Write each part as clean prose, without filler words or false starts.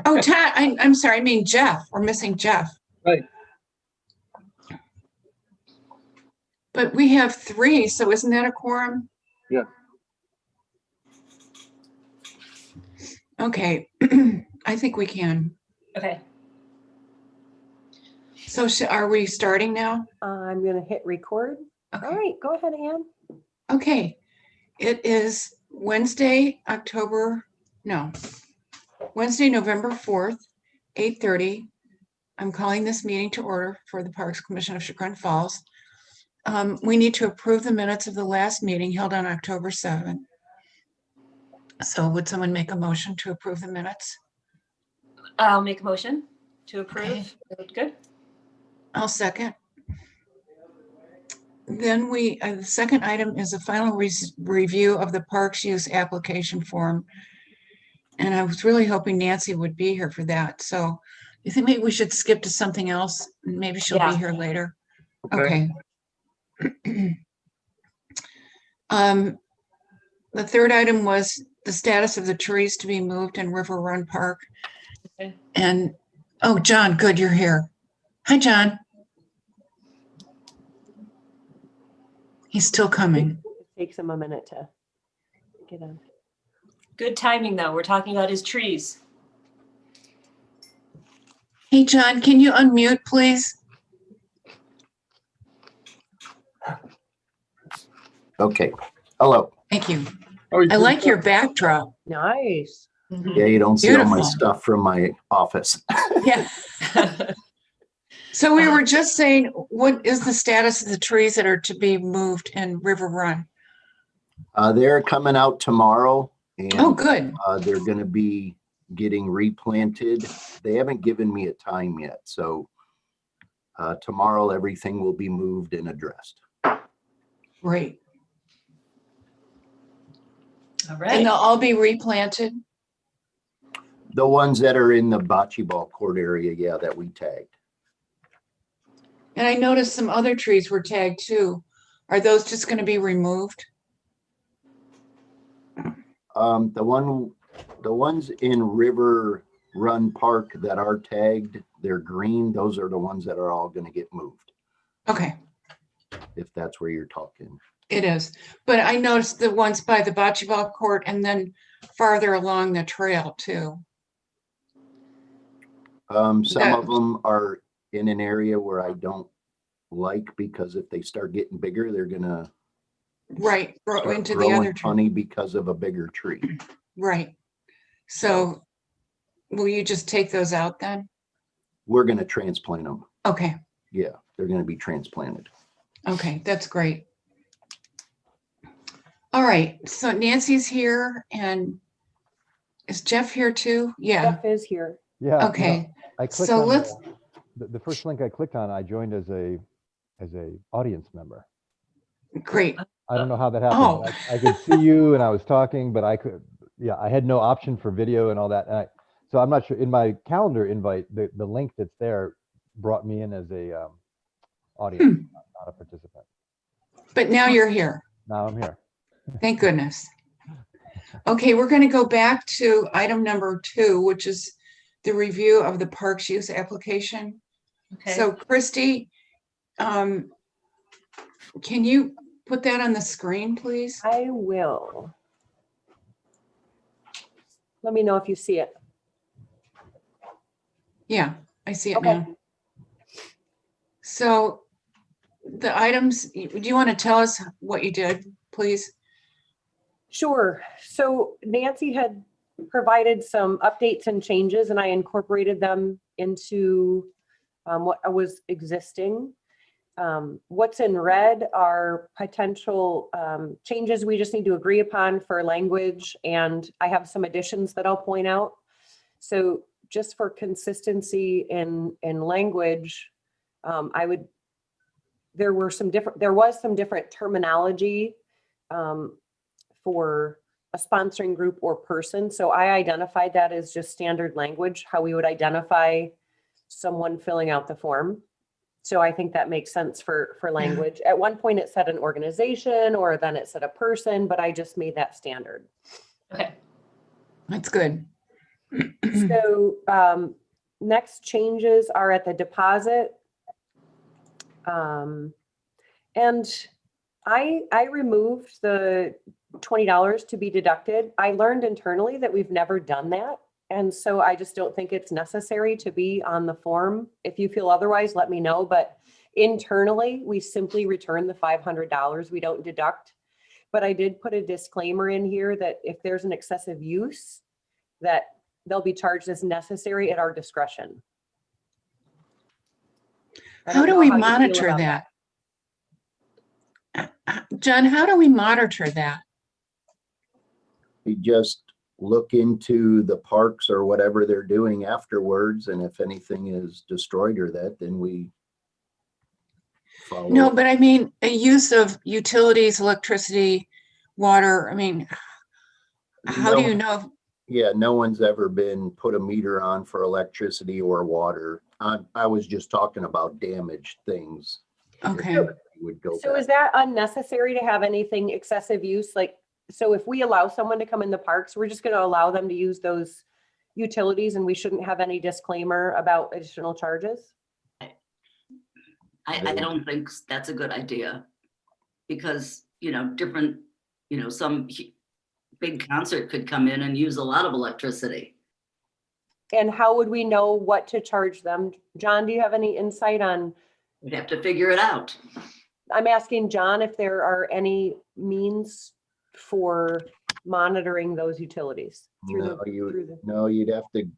Oh, Todd, I'm sorry, I mean Jeff. We're missing Jeff. Right. But we have 3, so isn't that a quorum? Yeah. Okay, I think we can. Okay. So are we starting now? I'm going to hit record. Okay. All right, go ahead, Ann. Okay, it is Wednesday, November 4th, 8:30. I'm calling this meeting to order for the Parks Commission of Chagrin Falls. We need to approve the minutes of the last meeting held on October 7th. So would someone make a motion to approve the minutes? I'll make a motion to approve. Okay. Good. I'll second. Then the second item is a final review of the parks use application form. And I was really hoping Nancy would be here for that. So you think maybe we should skip to something else? Maybe she'll be Yeah. here later. Okay. Okay. The third item was the status of the trees to be moved in River Run Park. Okay. And, oh, John, good, you're here. Hi, John. He's still coming. It takes him a minute to get in. Good timing, though. We're talking about his trees. Hey, John, can you unmute, please? Okay, hello. Thank you. Oh, I like your backdrop. Nice. Yeah, you don't see all my Beautiful. stuff from my office. Yeah. So we were just saying, what is the status of the trees that are to be moved in River Run? They're coming out tomorrow Oh, and good. they're gonna be getting replanted. They haven't given me a time yet, so tomorrow everything will be moved and addressed. Great. All And right. they'll all be replanted? The ones that are in the bocce ball court area, yeah, that we tagged. And I noticed some other trees were tagged too. Are those just going to be removed? The ones in River Run Park that are tagged, they're green. Those are the ones that are all gonna get moved, Okay, if that's where you're talking. it is. But I noticed the ones by the bocce ball court and then farther along the trail too. Some That- of them are in an area where I don't like, because if they start getting bigger, they're gonna Right, grow start into the growing other tree. funny because of a bigger tree. Right. So will you just take those out then? We're gonna transplant them. Okay, Yeah, they're gonna be transplanted. okay, that's great. All right, so Nancy's here and is Jeff here too? Yeah, Jeff is here. Yeah. okay. I clicked So on let's, the first link I clicked on, I joined as a audience member. great. I don't know how that happened. Oh. I could see you and I was talking, but I had no option for video and all that. So I'm not sure, in my calendar invite, the link that's there brought me in as a audience, not a participant. But now you're here. Now I'm here. Thank goodness. Okay, we're going to go back to item number 2, which is the review of the parks use application. Okay. So Christy, can you put that on the screen, please? I will. Let me know if you see it. Yeah, I see it Okay. now. So the items, do you want to tell us what you did, please? Sure. So Nancy had provided some updates and changes, and I incorporated them into what was existing. What's in red are potential changes we just need to agree upon for language, and I have some additions that I'll point out. So just for consistency in language, there was some different terminology for a sponsoring group or person. So I identified that as just standard language, how we would identify someone filling out the form. So I think that makes sense for language. At one point it said an organization, or then it said a person, but I just made that standard. Okay. That's good. So next changes are at the deposit. And I removed the $20 to be deducted. I learned internally that we've never done that. And so I just don't think it's necessary to be on the form. If you feel otherwise, let me know. But internally, we simply return the $500. We don't deduct. But I did put a disclaimer in here that if there's an excessive use, that they'll be charged as necessary at our discretion. I How don't do know we you feel monitor about that? John, how do we monitor that? We just look into the parks or whatever they're doing afterwards, and if anything is destroyed or that, then we follow. No, but I mean, a use of utilities, electricity, water, I mean, how do No- you know? Yeah, no one's ever been put a meter on for electricity or water. I was just talking about damaged things. Okay, Would go So is back. that unnecessary to have anything excessive use? Like, so if we allow someone to come in the parks, we're just going to allow them to use those utilities and we shouldn't have any disclaimer about additional charges? I don't think that's a good idea. Because, different, some big concert could come in and use a lot of electricity. And how would we know what to charge them? John, do you have any insight on, We'd have to figure it out. I'm asking John if there are any means for monitoring those utilities? through No, the- through the- No, you'd have to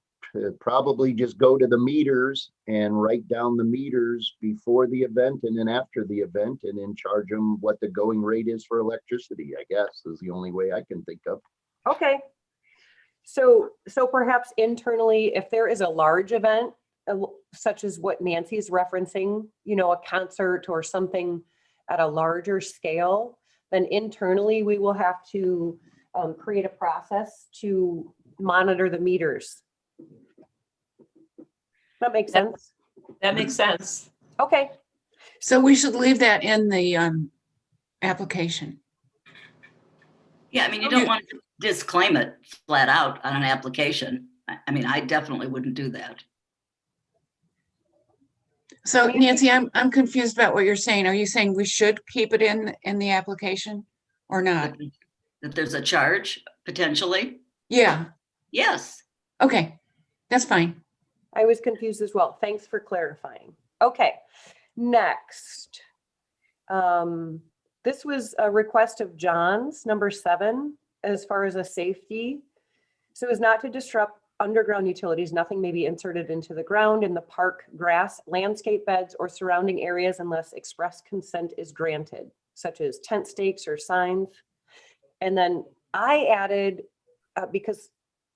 probably just go to the meters and write down the meters before the event and then after the event and then charge them what the going rate is for electricity, I guess, is the only way I can think of. Okay. So perhaps internally, if there is a large event, such as what Nancy is referencing, a concert or something at a larger scale, then internally, we will have to create a process to monitor the meters. That makes That- sense? That makes sense. Okay, so we should leave that in the application. Yeah, I mean, you Okay. don't want to disclaim it flat out on an application. I mean, I definitely wouldn't do that. So Nancy? Nancy, I'm confused about what you're saying. Are you saying we should keep it in the application or not? That there's a charge potentially. Yeah, Yes. okay, that's fine. I was confused as well. Thanks for clarifying. Okay, next. This was a request of John's, number 7, as far as a safety. So as not to disrupt underground utilities, nothing may be inserted into the ground in the park, grass, landscape beds, or surrounding areas unless express consent is granted, such as tent stakes or signs. And then I added, because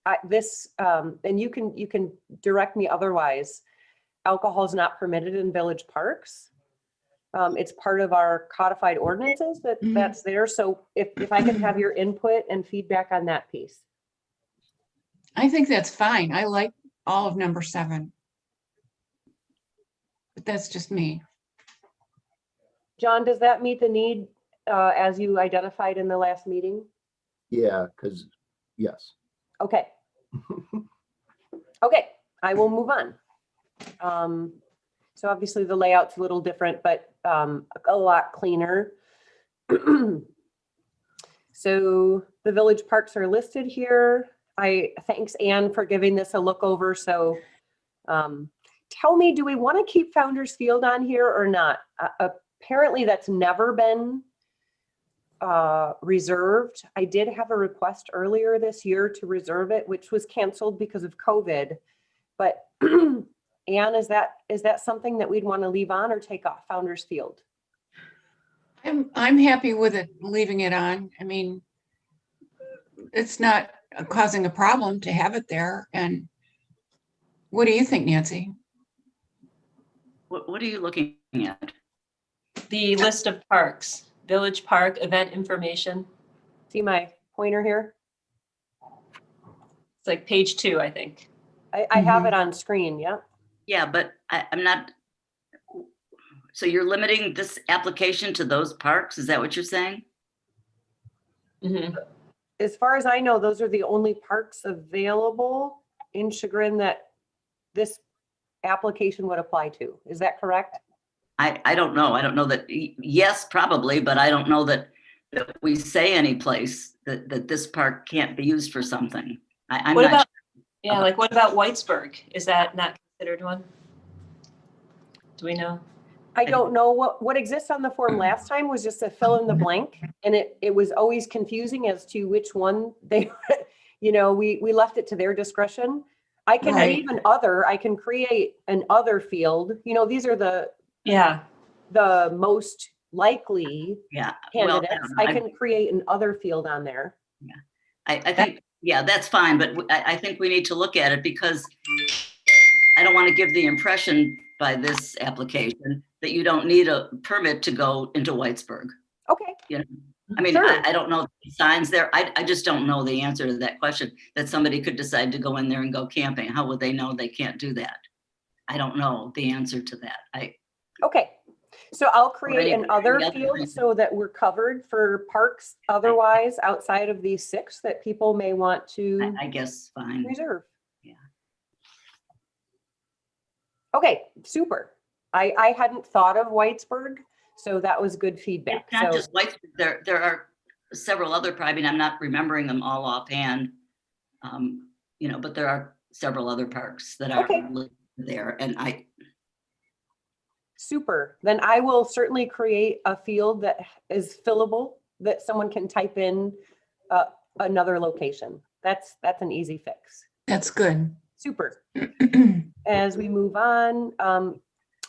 and you can direct me otherwise, alcohol is not permitted in village parks. It's part of our codified ordinances Mhm. that's there. So if I can have your input and feedback on that piece. I think that's fine. I like all of number 7. But that's just me. John, does that meet the need as you identified in the last meeting? Yeah, because, yes. Okay. Okay, I will move on. So obviously the layout's a little different, but a lot cleaner. So the village parks are listed here. Thanks Anne for giving this a look over. So tell me, do we want to keep Founders Field on here or not? Apparently that's never been reserved. I did have a request earlier this year to reserve it, which was canceled because of COVID. But Anne, is that something that we'd want to leave on or take off Founders Field? I'm happy with it, leaving it on. I mean, it's not causing a problem to have it there. And what do you think, Nancy? What are you looking at? The list of parks, village park event information. See my pointer here? It's like page 2, I think. I have it on screen, yeah. Yeah, but I'm not. So you're limiting this application to those parks? Is that what you're saying? Mhm. As far as I know, those are the only parks available. in Chagrin that this application would apply to. Is that correct? I don't know. I don't know that, yes, probably, but I don't know that we say any place that this park can't be used for something. I'm What not, about, yeah, like what about Whitesburg? Is that not considered one? Do we know? I don't know what exists on the form last time was just a fill in the blank. And it was always confusing as to which one they, we left it to their discretion. I can Right. leave I can create an other field. These are the Yeah, most likely yeah. Well, candidates. I can create an other field on there. I think, yeah, that's fine, but I think we need to look at it because I don't want to give the impression by this application that you don't need a permit to go into Whitesburg. Okay, I mean, Sure. I don't know the signs there. I just don't know the answer to that question, that somebody could decide to go in there and go camping. How would they know they can't do that? I don't know the answer to that. okay. So I'll create an any other other field reason. so that we're covered for parks otherwise outside of these 6 that people may want to I guess, fine. reserve. Yeah. Okay, super. I hadn't thought of Whitesburg, so that was good feedback. It's not So, just Whitesburg, there are several other, I mean, I'm not remembering them all offhand. But there are several other parks that are Okay. there, and super. Then I will certainly create a field that is fillable, that someone can type in another location. That's an easy fix. That's good. Super. As we move on,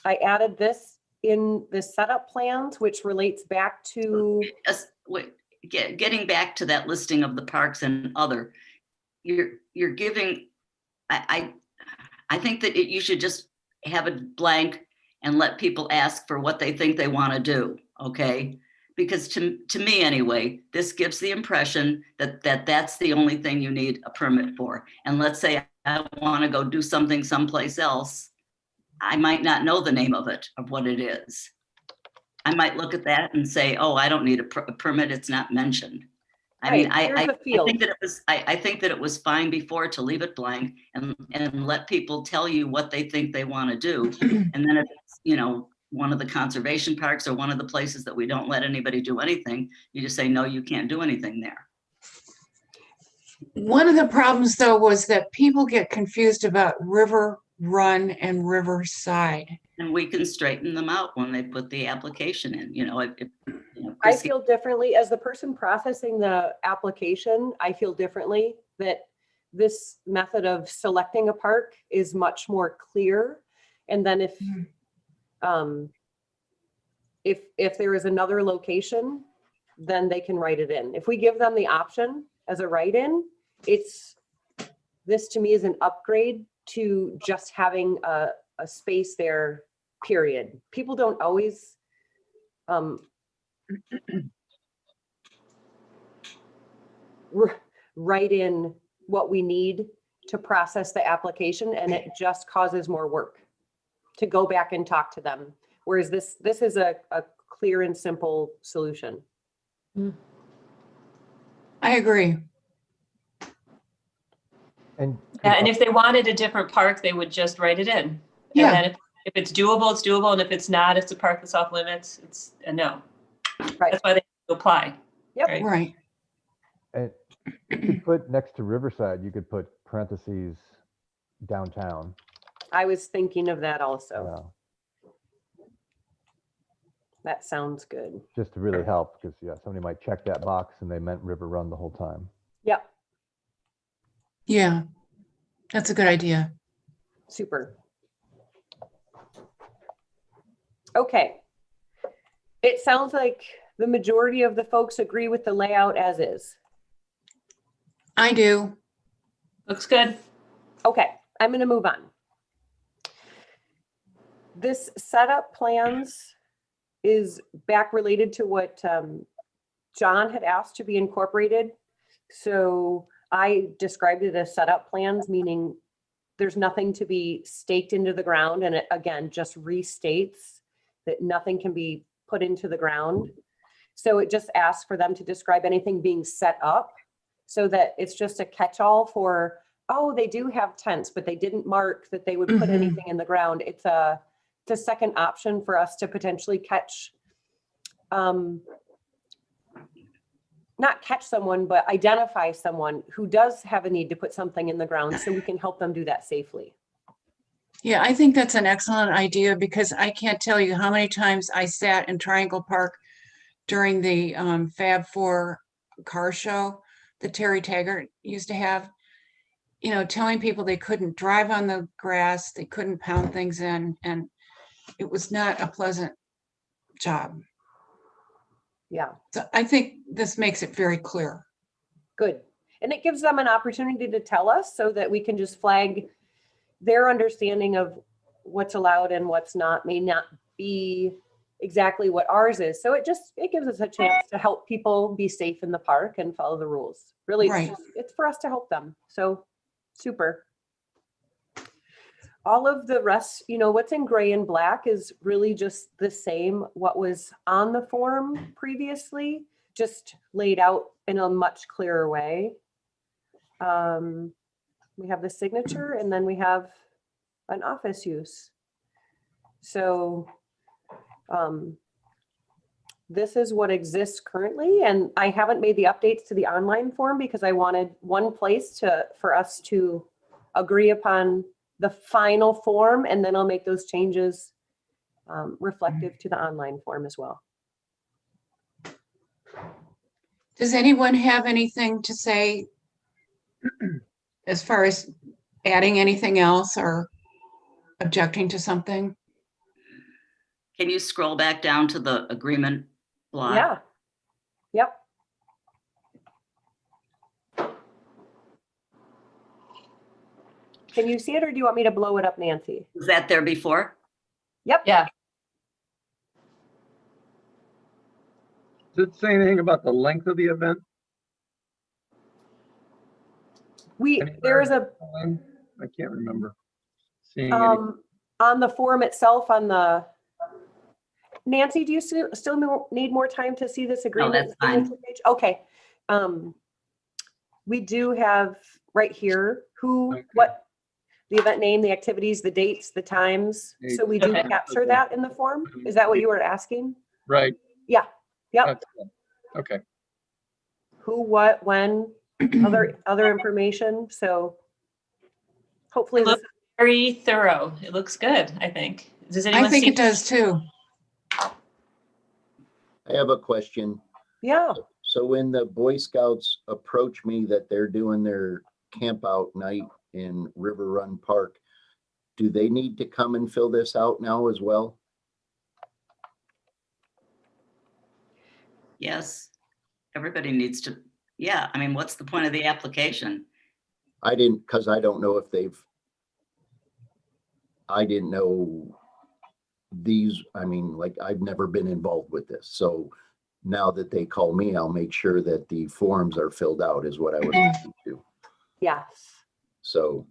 I added this in the setup plans, which relates back to, getting back to that listing of the parks and other, you're giving, I think that you should just have it blank and let people ask for what they think they want to do, okay? Because to me anyway, this gives the impression that that's the only thing you need a permit for. And let's say I want to go do something someplace else, I might not know the name of it, of what it is. I might look at that and say, oh, I don't need a permit, it's not mentioned. I mean, Right, here's I a field. think that I think that it was fine before to leave it blank and let people tell you what they think they want to do. And then if it's, one of the conservation parks or one of the places that we don't let anybody do anything, you just say, no, you can't do anything there. One of the problems though was that people get confused about River Run and Riverside. And we can straighten them out when they put the application in, I Chrissy- feel differently as the person processing the application. I feel differently that this method of selecting a park is much more clear. And then if there is another location, then they can write it in. If we give them the option as a write-in, this to me is an upgrade to just having a space there, period. People don't always write in what we need to process the application, and it just causes more work to go back and talk to them. Whereas this is a clear and simple solution. I agree. And yeah, and if they wanted a different park, they would just write it in. And Yeah, then if it's doable, it's doable, and if it's not, it's a park that's off limits, it's a no. Right. That's why they apply. Yep. Right. right. And you could put next to Riverside, you could put parentheses downtown. I was thinking of that also. uh, That sounds good. Just to really help, because somebody might check that box and they meant River Run the whole time. Yep, Yeah, that's a good idea. super. Okay. It sounds like the majority of the folks agree with the layout as is. I do. Looks good. Okay, I'm going to move on. This setup plans is back related to what John had asked to be incorporated. So I described it as setup plans, meaning there's nothing to be staked into the ground. And it, again, just restates that nothing can be put into the ground. So it just asks for them to describe anything being set up so that it's just a catch-all for Oh, they do have tents, but they didn't mark that they would put Mhm. anything in the ground. It's a second option for us to potentially catch, not catch someone, but identify someone who does have a need to put something in the ground so we can help them do that safely. Yeah, I think that's an excellent idea because I can't tell you how many times I sat in Triangle Park during the Fab Four car show that Terry Taggart used to have, you know, telling people they couldn't drive on the grass, they couldn't pound things in, and it was not a pleasant job. Yeah, So I think this makes it very clear. good. And it gives them an opportunity to tell us so that we can just flag their understanding of what's allowed and what's not may not be exactly what ours is. So it gives us a chance to help people be safe in the park and follow the rules. Really, Right. it's for us to help them. So super. All of the rest, what's in gray and black is really just the same, what was on the form previously, just laid out in a much clearer way. We have the signature and then we have an office use. So this is what exists currently, and I haven't made the updates to the online form because I wanted one place for us to agree upon the final form, and then I'll make those changes reflective to the online form as well. Does anyone have anything to say as far as adding anything else or objecting to something? Can you scroll back down to the agreement block? Yeah. Yep. Can you see it, or do you want me to blow it up, Nancy? Was that there before? Yep. Yeah. Does it say anything about the length of the event? There is a, I can't remember seeing any. on the form itself, Nancy, do you still need more time to see this agreement? that's fine. signature page? Okay. We do have right here Okay. what the event name, the activities, the dates, the times. So we do Okay. capture that in the form. Is that what you were asking? Right. Yeah. Yep. That's good. Okay. Who, what, when, other information. So hopefully It this, looks very thorough. It looks good, I think. Does I anyone think see? it does too. I have a question. yeah. So when the Boy Scouts approach me that they're doing their camp out night in River Run Park, do they need to come and fill this out now as well? Yes. Everybody needs to, yeah, I mean, what's the point of the application? I didn't, because I don't know if I didn't know these, I mean, like, I've never been involved with this. So now that they call me, I'll make sure that the forms are filled out is what I was going to. Yes. So,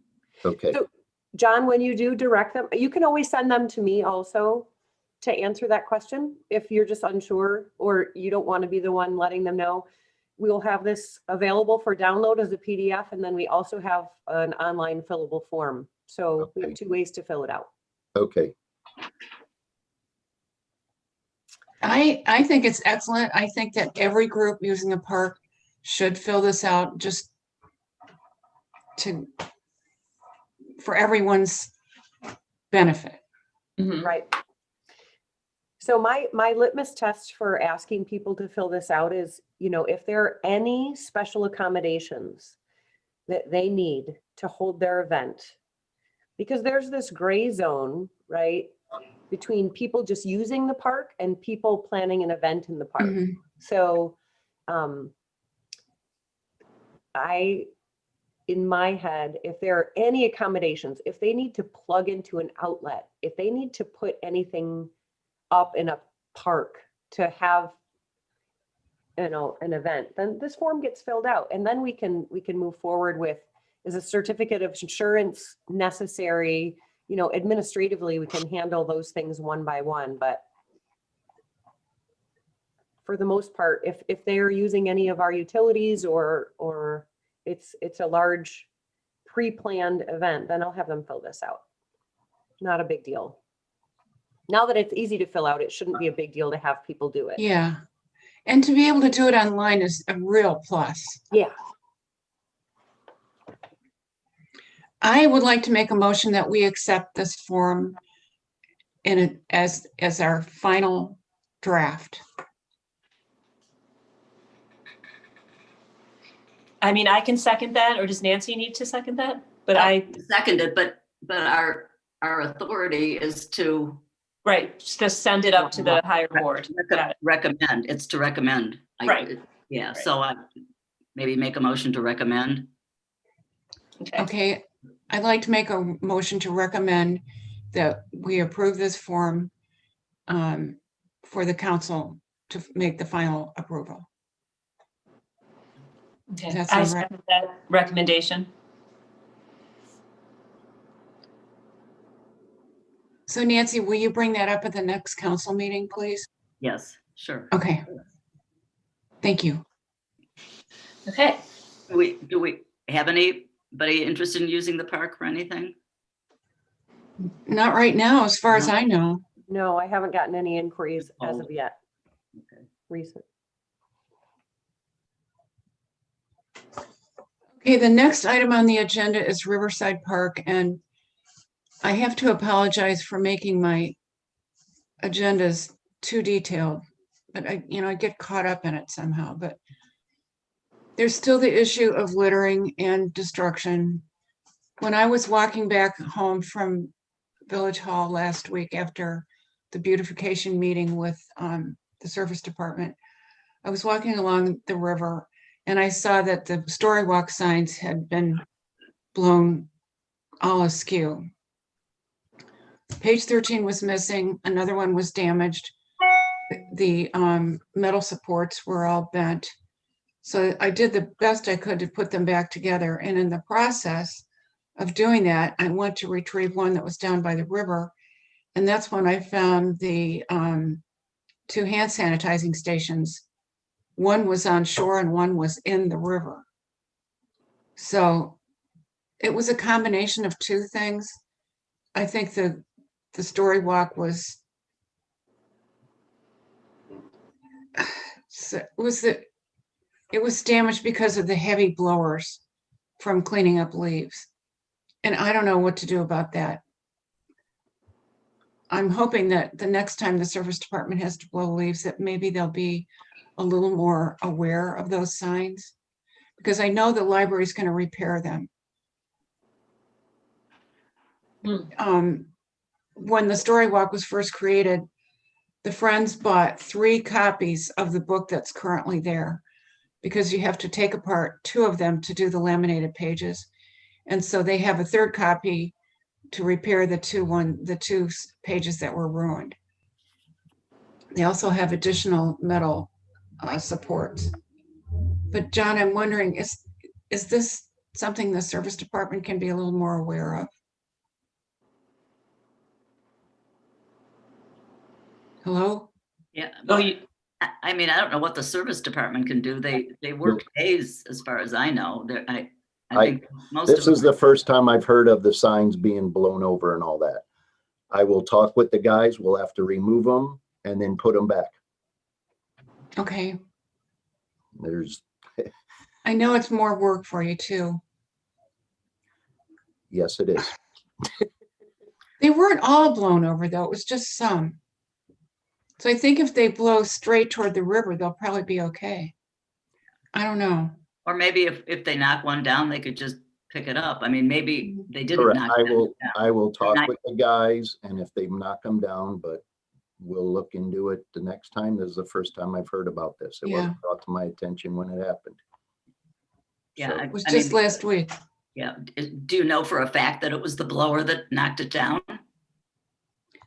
okay. So, John, when you do direct them, you can always send them to me also to answer that question. If you're just unsure or you don't want to be the one letting them know, we'll have this available for download as a PDF. And then we also have an online fillable form. So we have Okay. 2 ways to fill it out. Okay. I think it's excellent. I think that every group using a park should fill this out just for everyone's benefit. Mhm. Right. So my litmus test for asking people to fill this out is, if there are any special accommodations that they need to hold their event, because there's this gray zone, right, between people just using the park and people planning an event in the park. Mhm. So in my head, if there are any accommodations, if they need to plug into an outlet, if they need to put anything up in a park to have, an event, then this form gets filled out, and then we can move forward with, is a certificate of insurance necessary? Administratively, we can handle those things one by one, but for the most part, if they are using any of our utilities or it's a large pre-planned event, then I'll have them fill this out. Not a big deal. Now that it's easy to fill out, it shouldn't be a big deal to have people do it. Yeah. And to be able to do it online is a real plus. Yeah. I would like to make a motion that we accept this form in it as our final draft. I mean, I can second that, or does Nancy need to second that? But I, Seconded, but our authority is to right, just send it up to the higher board. Got it. recommend. It's to recommend. Right. Yeah, Right. so I maybe make a motion to recommend. Okay. Okay, I'd like to make a motion to recommend that we approve this form for the council to make the final approval. Okay. that I sound right? second that recommendation. So Nancy, will you bring that up at the next council meeting, please? Yes, sure. Okay. Thank you. Okay. Do we have anybody interested in using the park for anything? Not right now, as far as I know. No, I haven't gotten any inquiries as Oh. of yet. Okay. Recent. Okay, the next item on the agenda is Riverside Park, and I have to apologize for making my agendas too detailed, but I get caught up in it somehow, but there's still the issue of littering and destruction. When I was walking back home from Village Hall last week after the beautification meeting with the Service Department, I was walking along the river and I saw that the story walk signs had been blown all askew. Page 13 was missing, another one was damaged. The metal supports were all bent. So I did the best I could to put them back together. And in the process of doing that, I went to retrieve one that was down by the river. And that's when I found the 2 hand sanitizing stations. One was on shore and one was in the river. So it was a combination of 2 things. I think the story walk was it was damaged because of the heavy blowers from cleaning up leaves. And I don't know what to do about that. I'm hoping that the next time the Service Department has to blow leaves, that maybe they'll be a little more aware of those signs, because I know the library is going to repair them. When the story walk was first created, the Friends bought 3 copies of the book that's currently there, because you have to take apart 2 of them to do the laminated pages. And so they have a 3rd copy to repair the 2 pages that were ruined. They also have additional metal supports. But John, I'm wondering, is this something the Service Department can be a little more aware of? Hello? Yeah. Oh, I mean, I don't know what the Service Department can do. They work days, as far as I know. I think most This of is them. the first time I've heard of the signs being blown over and all that. I will talk with the guys. We'll have to remove them and then put them back. Okay. There's, I know it's more work for you too. yes, it is. They weren't all blown over though. It was just some. So I think if they blow straight toward the river, they'll probably be okay. I don't know. Or maybe if they knock one down, they could just pick it up. I mean, maybe they didn't Correct. knock I them will, down. I will talk Not- with the guys and if they knock them down, but we'll look into it the next time. This is the first time I've heard about this. It wasn't brought to my attention when it happened. Yeah, So- I It was I just mean, last week. Yeah. Do you know for a fact that it was the blower that knocked it down?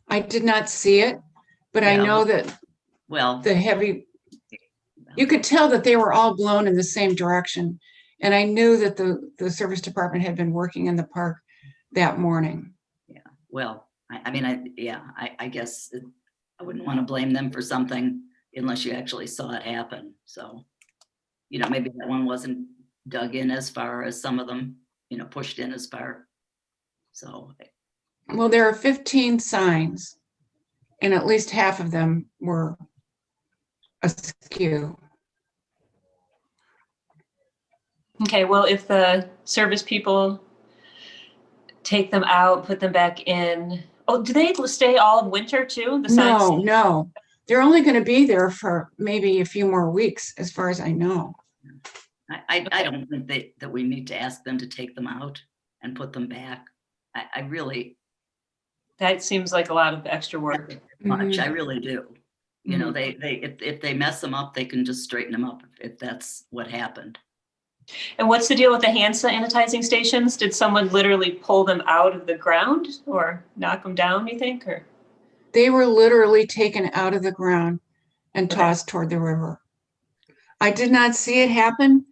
I did not see it, but I Yeah. know that Well, the heavy, you could tell that they were all blown in the same direction. And I knew that the Service Department had been working in the park that morning. well, I mean, I guess I wouldn't want to blame them for something unless you actually saw it happen. So, maybe that one wasn't dug in as far as some of them. pushed in as far. So, Well, there are 15 signs and at least half of them were askew. Okay, well, if the service people take them out, put them back in, oh, do they stay all of winter too? The signs? No. They're only going to be there for maybe a few more weeks, as far as I know. I don't think that we need to ask them to take them out and put them back. I really That seems like a lot of extra work. much, Mhm. I really do. If they mess them up, they can just straighten them up if that's what happened. And what's the deal with the hand sanitizing stations? Did someone literally pull them out of the ground or knock them down, you think, or? They were literally taken out of the ground and Okay. tossed toward the river. I did not see it happen,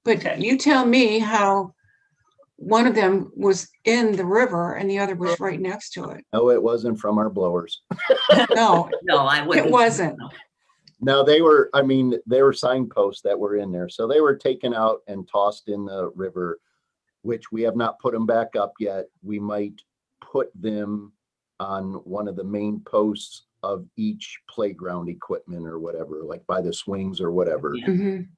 but Okay. you tell me how one of them was in the river and the other was right next to it. No, it wasn't from our blowers. No, No, I wouldn't. it wasn't. No, they were signposts that were in there. So they were taken out and tossed in the river, which we have not put them back up yet. We might put them on one of the main posts of each playground equipment or whatever, like by the swings or whatever. Yeah. Mhm.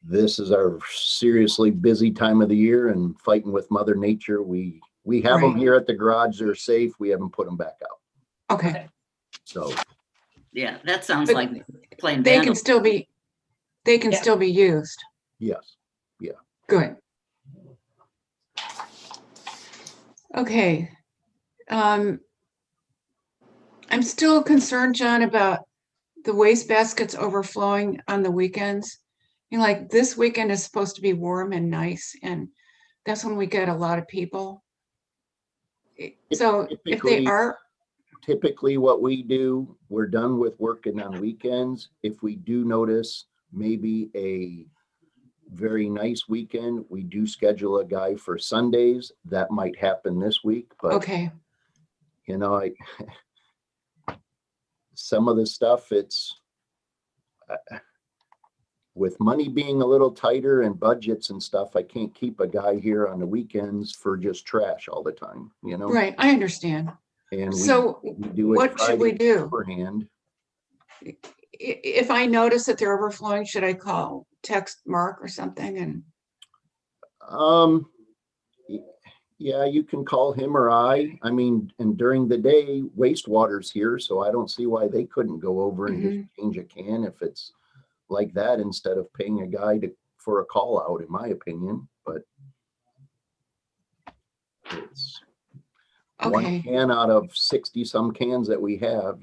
This is our seriously busy time of the year and fighting with Mother Nature. We have them Right. here at the garage. They're safe. We haven't put them back out. Okay, So Yeah, that sounds But like plain they can vandalism. still be, they can Yeah. still be used. yes, Good. Okay. I'm still concerned, John, about the waste baskets overflowing on the weekends. Like this weekend is supposed to be warm and nice, and that's when we get a lot of people. So if they Typically- are, typically what we do, we're done with working on weekends. If we do notice maybe a very nice weekend, we do schedule a guy for Sundays. That might happen this week, but okay, some of the stuff, it's with money being a little tighter and budgets and stuff, I can't keep a guy here on the weekends for just trash all the time, right, I understand. And So we do it what should we Friday do? beforehand. If I notice that they're overflowing, should I text Mark or something? And Y- Yeah, you can call him or I. And during the day, wastewater's here, so I don't see why they couldn't go over and just change a can if it's like that instead of paying a guy for a call out, in my opinion, but it's one okay, can out of 60 some cans that we have,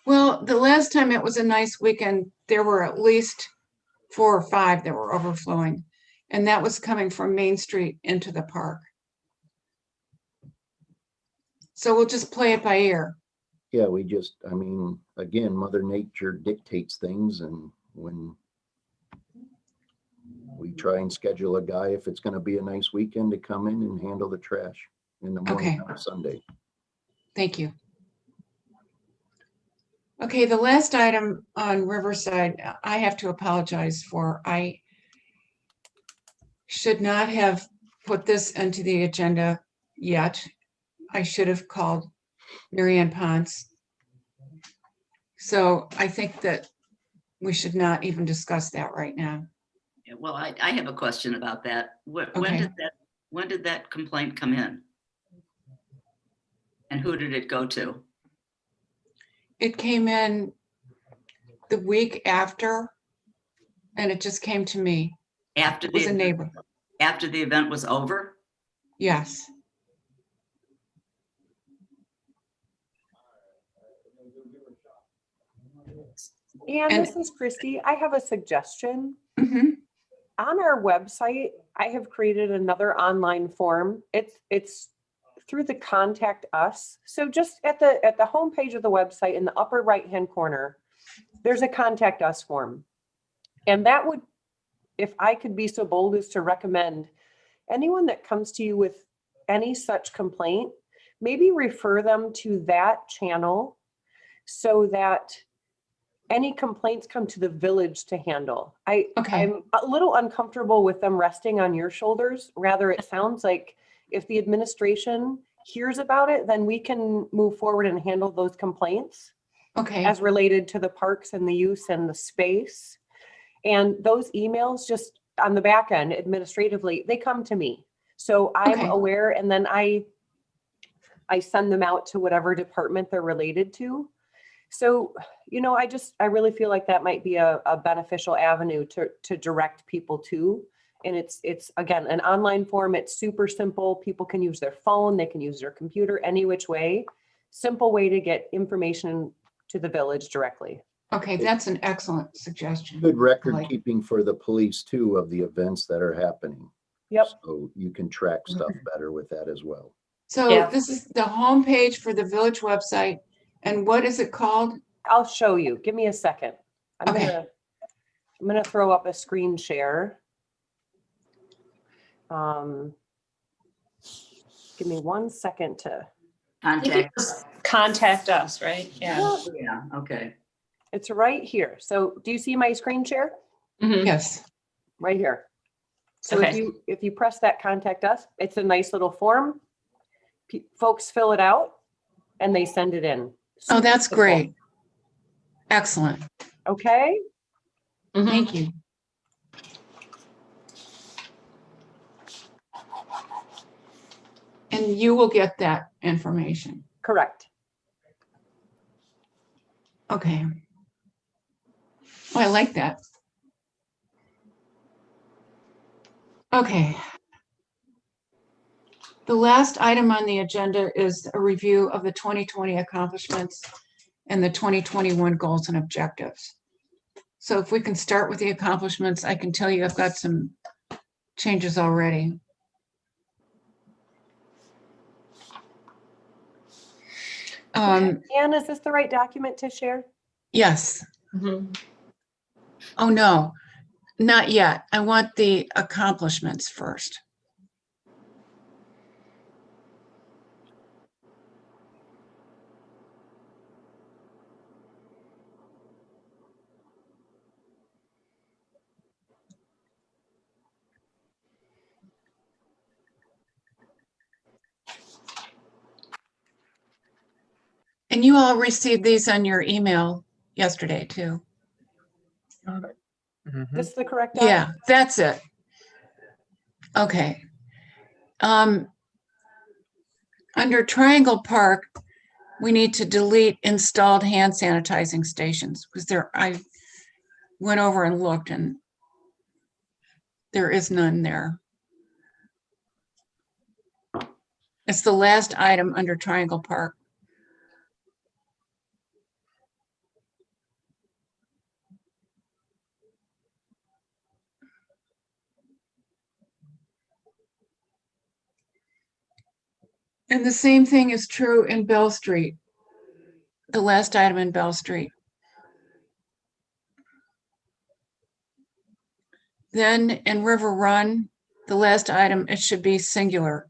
well, the last time it was a nice weekend, there were at least 4 or 5 that were overflowing. And that was coming from Main Street into the park. So we'll just play it by ear. Yeah, again, Mother Nature dictates things, and when we try and schedule a guy, if it's gonna be a nice weekend, to come in and handle the trash in the morning Okay. on Sunday. Thank you. Okay, the last item on Riverside, I have to apologize for. I should not have put this into the agenda yet. I should have called Mary Ann Ponce. So I think that we should not even discuss that right now. Yeah, well, I have a question about that. Okay. When did that complaint come in? And who did it go to? It came in the week after, and it just came to me. After It was a neighbor. after the event was over? Yes. And And- this is Christy. I have a suggestion. Mhm. On our website, I have created another online form. It's through the contact us. So just at the homepage of the website in the upper right-hand corner, there's a contact us form. And that would, if I could be so bold as to recommend, anyone that comes to you with any such complaint, maybe refer them to that channel so that any complaints come to the village to handle. Okay. I'm a little uncomfortable with them resting on your shoulders. Rather, it sounds like if the administration hears about it, then we can move forward and handle those complaints Okay, as related to the parks and the use and the space. And those emails just on the back end administratively, they come to me. So I'm Okay. aware, and then I send them out to whatever department they're related to. So, I really feel like that might be a beneficial avenue to direct people to. And it's again, an online form. It's super simple. People can use their phone, they can use their computer, any which way. Simple way to get information to the village directly. okay, that's an excellent suggestion. Good record Like- keeping for the police too of the events that are happening. Yep. So you can track stuff better with that as well. So Yeah. this is the homepage for the village website. And what is it called? I'll show you. Give me a second. I'm Okay. gonna throw up a screen share. Give me 1 second to, I think it Contact. was contact us, right? Yeah. Yeah, okay. it's right here. So do you see my screen share? Mhm. Yes. Right here. So Okay. if you press that contact us, it's a nice little form. Folks fill it out and they send it in. Oh, that's Super simple. great. Excellent. Okay, Mhm. Thank you. And you will get that information. correct. Okay. Oh, I like that. Okay. The last item on the agenda is a review of the 2020 accomplishments and the 2021 goals and objectives. So if we can start with the accomplishments, I can tell you I've got some changes already. Anne, is this the right document to share? Yes. Mhm. Oh, no, not yet. I want the accomplishments first. And you all received these on your email yesterday too. Got it. Mhm. This is the correct document? Yeah, that's it. Okay. Under Triangle Park, we need to delete installed hand sanitizing stations because I went over and looked and there is none there. It's the last item under Triangle Park. And the same thing is true in Bell Street. The last item in Bell Street. Then in River Run, the last item, it should be singular.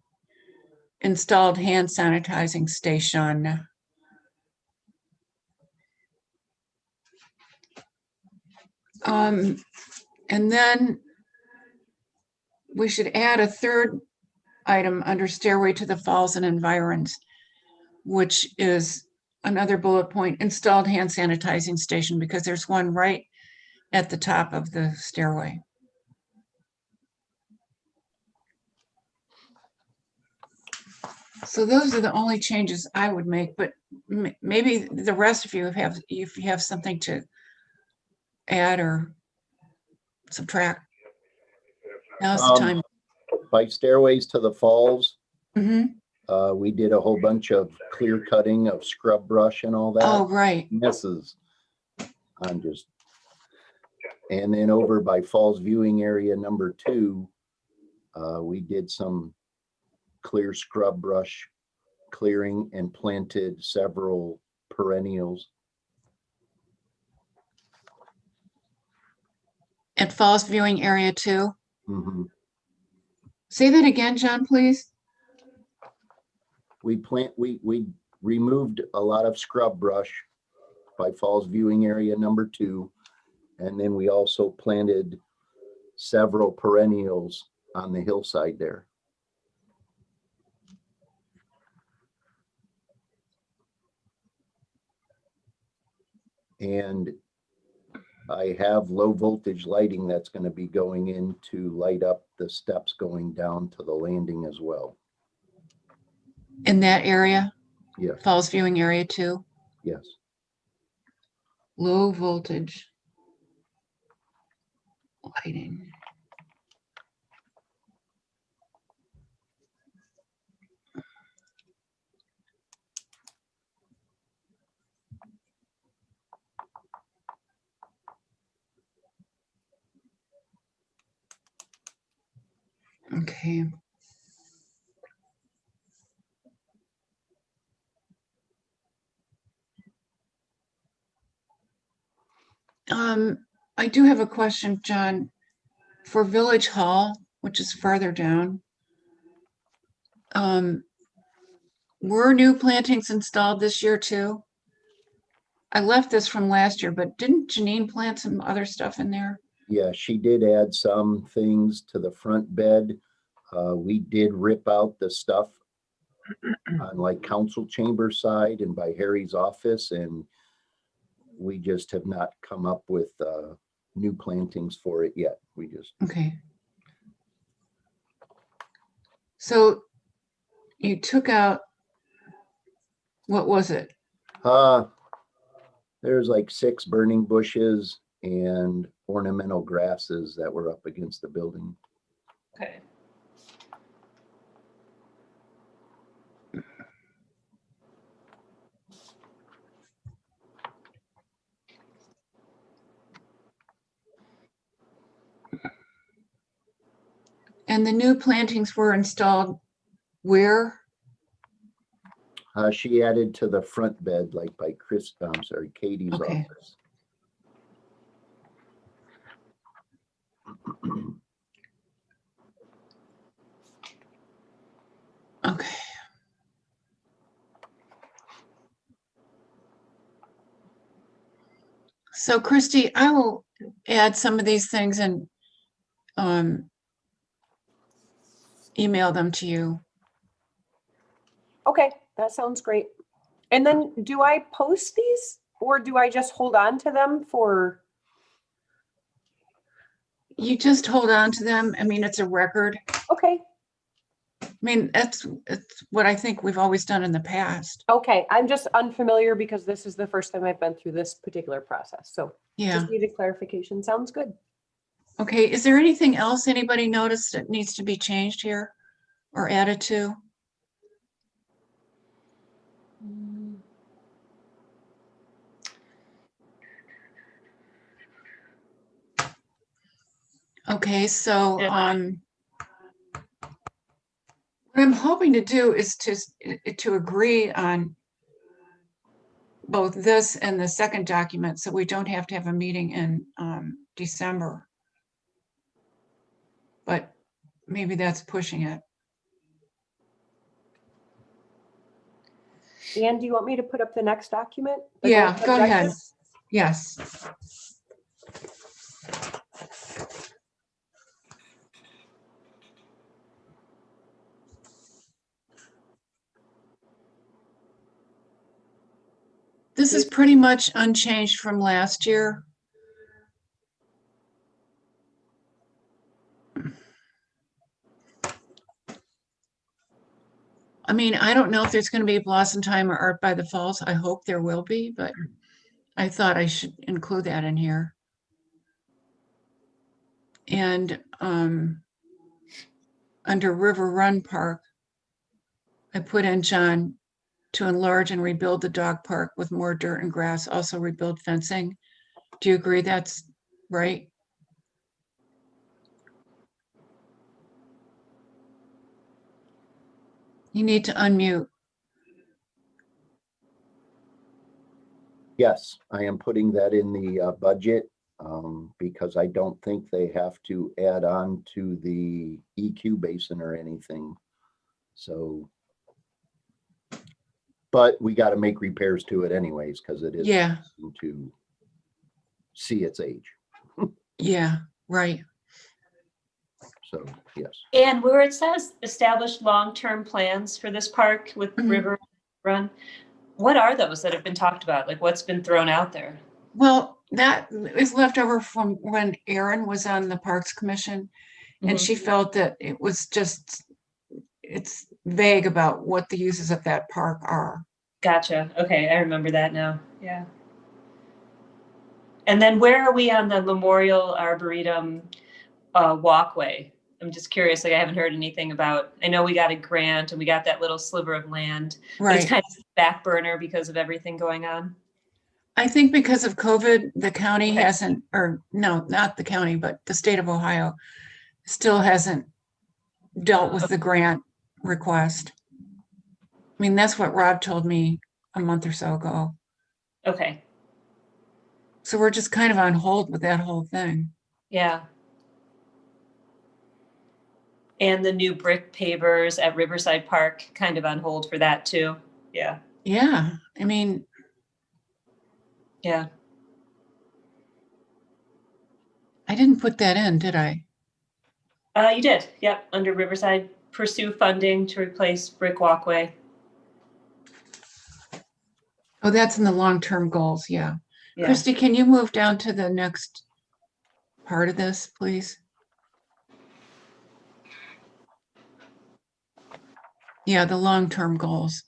Installed hand sanitizing station. And then we should add a third item under Stairway to the Falls and Environs, which is another bullet point, installed hand sanitizing station, because there's one right at the top of the stairway. So those are the only changes I would make, but maybe the rest of you if you have something to add or subtract. Now's the time. By Stairways to the Falls, Mhm. we did a whole bunch of clear cutting of scrub brush and all Oh, that. right. Messes. And then over by Falls Viewing Area number 2, we did some clear scrub brush clearing and planted several perennials. At Falls Viewing Area 2. Mhm. Say that again, John, please. We removed a lot of scrub brush by Falls Viewing Area number 2. And then we also planted several perennials on the hillside there. And I have low voltage lighting that's going to be going in to light up the steps going down to the landing as well. In that area, Yes, Falls Viewing Area 2, yes. low voltage lighting. Okay. I do have a question, John, for Village Hall, which is farther down. Were new plantings installed this year too? I left this from last year, but didn't Janine plant some other stuff in there? Yeah, she did add some things to the front bed. We did rip out the stuff on like council chamber side and by Harry's office, and we just have not come up with new plantings for it yet. We just, Okay. So you took out, what was it? there's like 6 burning bushes and ornamental grasses that were up against the building. Okay. And the new plantings were installed where? She added to the front bed, like by Katie's Okay. office. Okay. So Christy, I will add some of these things and email them to you. Okay, that sounds great. And then do I post these or do I just hold on to them for, You just hold on to them. I mean, it's a record. okay, I mean, it's what I think we've always done in the past. okay. I'm just unfamiliar because this is the first time I've been through this particular process. So Yeah. just needed clarification. Sounds good. Okay. Is there anything else anybody noticed that needs to be changed here or added to? Okay, so Yeah. what I'm hoping to do is to agree on both this and the second document, so we don't have to have a meeting in December. But maybe that's pushing it. Dan, do you want me to put up the next document? The Yeah, goals go and ahead. objectives? Yes. This is pretty much unchanged from last year. I mean, I don't know if there's going to be Blossom Time or Art by the Falls. I hope there will be, but I thought I should include that in here. And under River Run Park, I put in John to enlarge and rebuild the dog park with more dirt and grass, also rebuild fencing. Do you agree that's right? You need to unmute. Yes, I am putting that in the budget because I don't think they have to add on to the EQ basin or anything. So But we got to make repairs to it anyways, because it is Yeah, starting to see its age. yeah, right. So, yes. And where it says established long-term plans for this park with Mhm. River Run, what are those that have been talked about? Like what's been thrown out there? Well, that is left over from when Erin was on the Parks Commission, and Mhm. she felt that it was just, it's vague about what the uses of that park are. Gotcha. Okay, I remember that now. Yeah. And then where are we on the Memorial Arboretum walkway? I'm just curious, like I haven't heard anything about, I know we got a grant and we got that little sliver of land, but it's Right. kind of back burner because of everything going on. I think because of COVID, the county Okay. hasn't, or no, not the county, but the state of Ohio still hasn't dealt with the grant request. I mean, that's what Rob told me a month or so ago. Okay, So we're just kind of on hold with that whole thing. yeah. And the new brick pavers at Riverside Park, kind of on hold for that too. Yeah, Yeah, I mean, yeah. I didn't put that in, did I? You did, yep, under Riverside, pursue funding to replace brick walkway. Oh, that's in the long-term goals, yeah. Yeah. Christy, can you move down to the next part of this, please? Yeah, the long-term goals.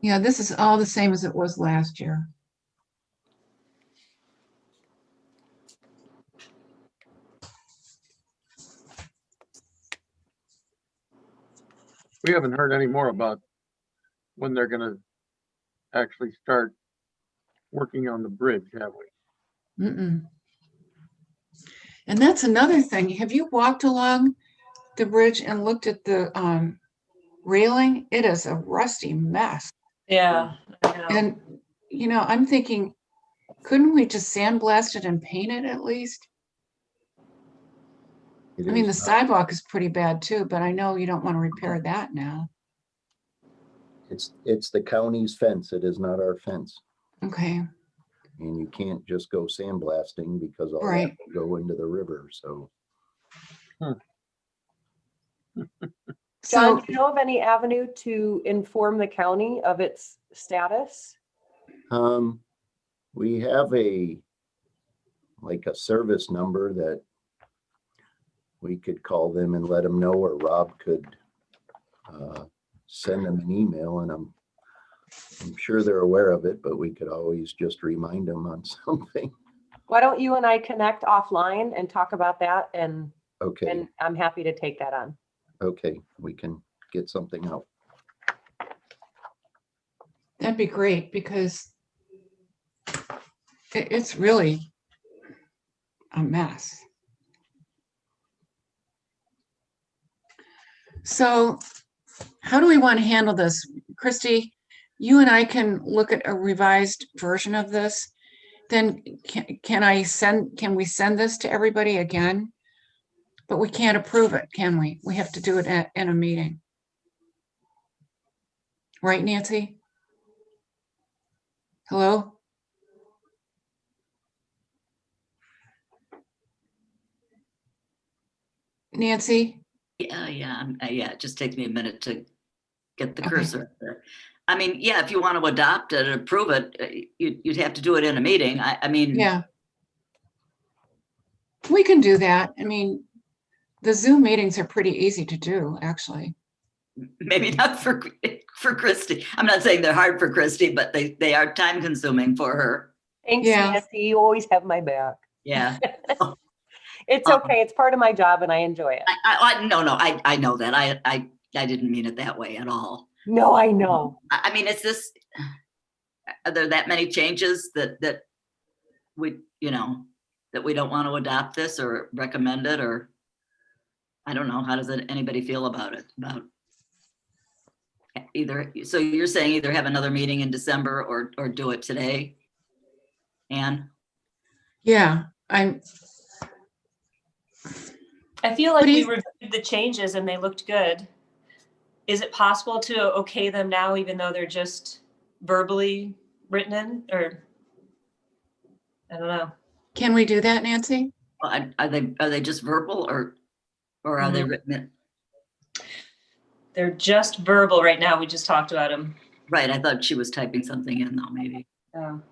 Yeah, this is all the same as it was last year. We haven't heard any more about when they're gonna actually start working on the bridge, have we? Mm-mm. And that's another thing. Have you walked along the bridge and looked at the railing? It is a rusty mess. Yeah, I know. And, you know, I'm thinking, couldn't we just sandblast it and paint it at least? It I mean, the is- sidewalk is pretty bad too, but I know you don't want to repair that now. It's the county's fence. It is not our fence. Okay, And you can't just go sandblasting because all that Right. will go into the river, so. John, so, do you know of any avenue to inform the county of its status? We have like a service number that we could call them and let them know, or Rob could send them an email, and I'm sure they're aware of it, but we could always just remind them on something. Why don't you and I connect offline and talk about that? And Okay, I'm happy to take that on. okay, we can get something out. that'd be great because it's really a mess. So how do we want to handle this? Christy, you and I can look at a revised version of this. Then can we send this to everybody again? But we can't approve it, can we? We have to do it in a meeting. Right, Nancy? Hello? Nancy? Yeah, it just takes me a minute to get the Okay. cursor up there. I mean, yeah, if you want to adopt it and approve it, you'd have to do it in a meeting. I mean, Yeah. We can do that. I mean, the Zoom meetings are pretty easy to do, actually. maybe not for Christy. I'm not saying they're hard for Christy, but they are time consuming for her. Thanks, Yeah. Nancy. You always have my back. Yeah. It's okay. It's part of my job and I enjoy it. No, I know that. I didn't mean it that way at all. No, I know. I mean, are there that many changes that we, that we don't want to adopt this or recommend it, or I don't know, how does anybody feel about it? About so you're saying either have another meeting in December or do it today? Anne? Yeah, I feel like What do we you- reviewed the changes and they looked good. Is it possible to okay them now, even though they're just verbally written in, or? I don't know. Can we do that, Nancy? Well, are they just verbal or are they written in? They're just verbal right now. We just talked about them. Right, I thought she was typing something in though, maybe. I don't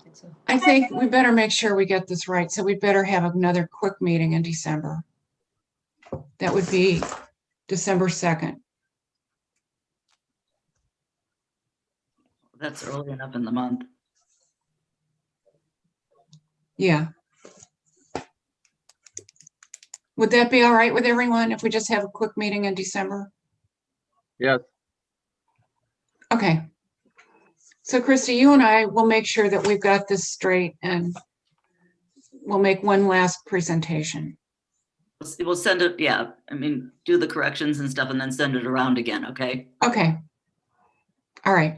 think so. I think we better make sure we get this right. So we better have another quick meeting in December. That would be December 2nd. That's early enough in the month. Yeah. Would that be all right with everyone if we just have a quick meeting in December? Yes, Okay. So Christy, you and I will make sure that we've got this straight and we'll make one last presentation. We'll send it, yeah, I mean, do the corrections and stuff and then send it around again, okay? Okay. All right.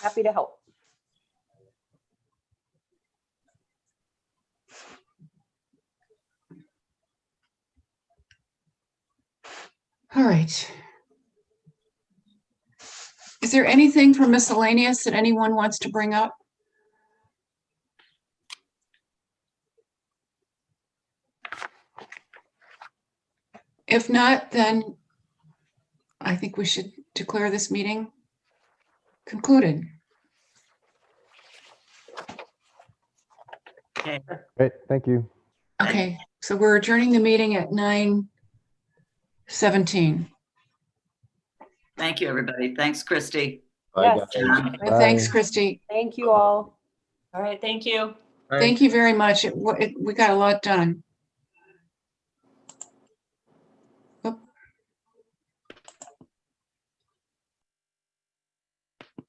Happy to help. All right. Is there anything from miscellaneous that anyone wants to bring up? If not, then I think we should declare this meeting concluded. Okay, Great, thank you. Okay, so we're adjourning the meeting at 9:17. thank you, everybody. Thanks, Christy. Bye, Yes. guys. John. Thanks, Bye. Christy. Thank you all. All right, thank you. Thank you very much. We got a lot done.